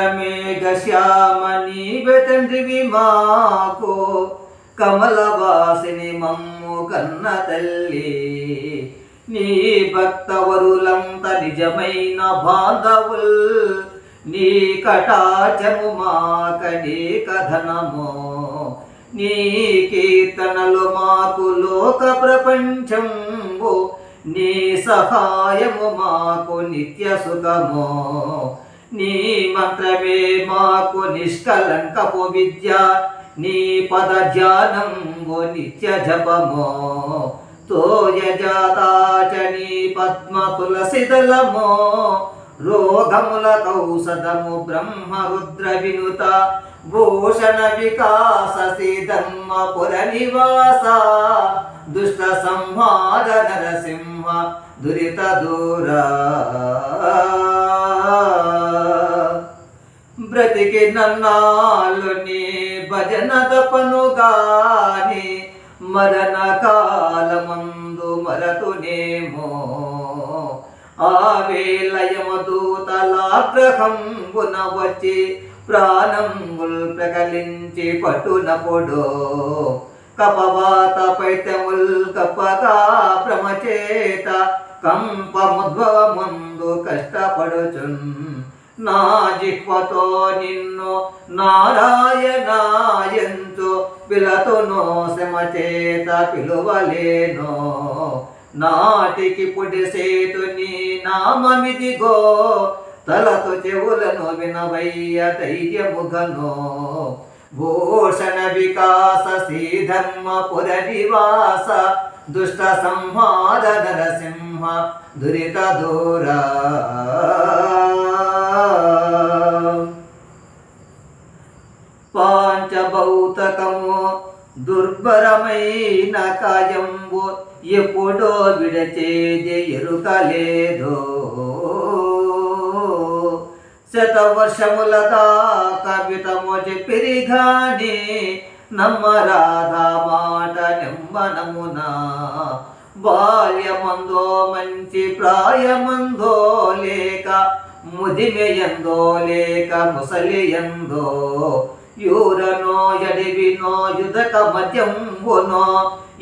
చంద్రమేఘ శ్యామ నీవే తండ్రివి మాకు, కమలవాసిని మమ్ము కన్న తల్లి. నీ భక్తవరులంత నిజమైన బాంధవుల్, నీ కటాచము మాకనే కథనము. నీ కీర్తనలు మాకు లోక ప్రపంచంబు, నీ సహాయము మాకు నిత్య సుఖము. నీ మంత్రమే మాకు నిష్కలంకపు విద్య, నీ పద ధ్యానంబు నిత్య జపము. తోయజాతాచ నీ పద్మ తులసిదళము, రోగముల కౌసదము బ్రహ్మ రుద్ర వినుత. భూషణ వికాస శ్రీధర్మపుర నివాస, దుష్ట సంహార నరసింహ దురిత దూర. బ్రతికి నన్నాళ్ళు నీ భజన తపనుగాని, మరణ కాలమందు మరతునేమో. ఆవేలయమదూతలాగ్రహంబున వచ్చి, ప్రాణముల్ ప్రకలించి పట్టునప్పుడు. కపవాత పైత్యముల్ కప్పగా భ్రమచేత, కంపముద్భవముందు కష్టపడుచున్. నా జిహ్వతో నిన్ను నారాయణాయంచు, పిలతునో శ్రమచేత పిలువలేనో. నాటికి పుడిసేతు నీ నామమిదిగో, తలతో చెవులను వినవయ్య ధైర్యముగనో. భూషణ వికాస శ్రీధర్మపుర నివాస, దుష్ట సంహార నరసింహ దురిత దూర. పాంచభౌతకము దుర్భరమైన కాయంబు, ఎప్పుడో విడచేది ఎరుకలేదో. శతవర్షముల దాకా మితము చెప్పిరిగాని, నమ్మరాధా మాట నెమ్మనమునా. బాల్యమందో మంచి ప్రాయమందో లేక, ముదిమెయందో లేక ముసలియందో. యూరనో ఎడివినో యుదక మద్యంబునో,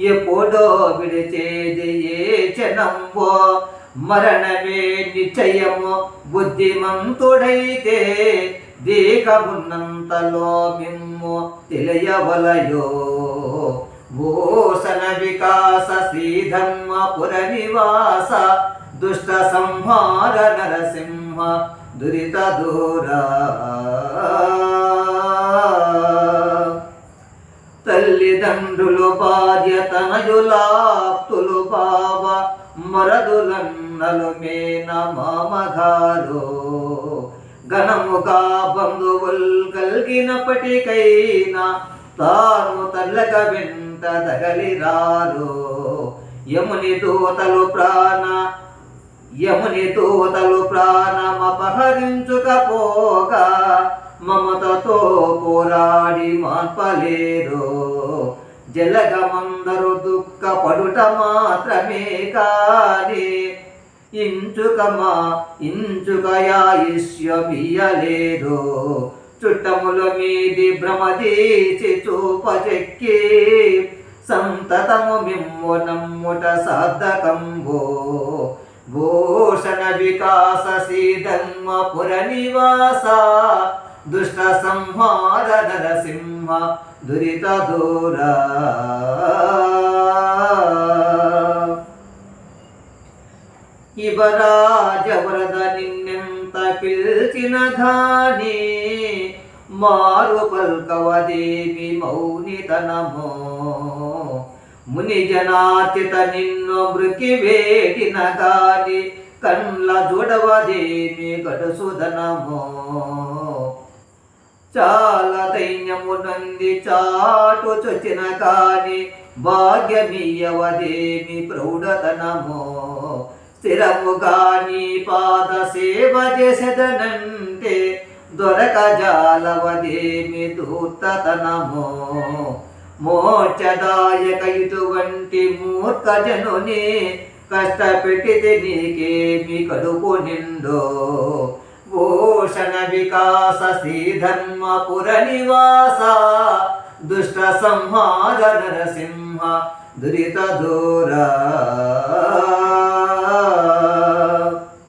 ఎప్పుడో విడిచేది ఏ క్షణంబో. మరణమే నిశ్చయము బుద్ధిమంతుడైతే, దేహమున్నంతలో మిమ్ము తెలియవలయో. భూషణ వికాస శ్రీధర్మపుర నివాస, దుష్ట సంహార నరసింహ దురిత దూర. తల్లిదండ్రులు బాధ్యతనయులాప్తులు బావ, మరదులన్నలు మేన మామగారు. ఘనముగా బంధువుల్ కలిగినప్పటికైనా, తాను తల్లక వెంట తగలిరారు. యముని దూతలు ప్రాణమపహరించుకపోగా, మమతతో పోరాడి మాన్పలేరు. జలగమందరు దుఃఖపడుట మాత్రమే కాని, ఇంచుకయాయుష్యమియలేదు. చుట్టముల మీది భ్రమదీచి చూపచెక్కి, సంతతము మిమ్ము నమ్ముట సార్థకంబో. భూషణ వికాస శ్రీధర్మపుర నివాస, దుష్ట సంహార నరసింహ దురిత దూర. ఇవరాజవరద నిన్నెంత పిల్చిన ఘాని, మారు పల్కవదేవి మౌనితనమో. ముని జనాచిత నిన్ను మృకి వేడిన గాని, కండ్ల జుడవదేమి గడుసుదనమో. చాలా దైన్యము నంది చాటు చొచ్చిన కాని, భాగ్యమీయవదేమి ప్రౌఢతనమో. స్థిరముగా నీ పాద సేవ చేసెదనంటే, దొరక జాలవదేమి దూర్తతనమో. మోక్షదాయక ఇటువంటి మూర్ఖ జనుని, కష్టపెట్టితే నీకేమి కడుపు నిండో. భూషణ వికాస శ్రీధర్మపుర నివాస దుష్ట సంహార నరసింహ దురిత దూర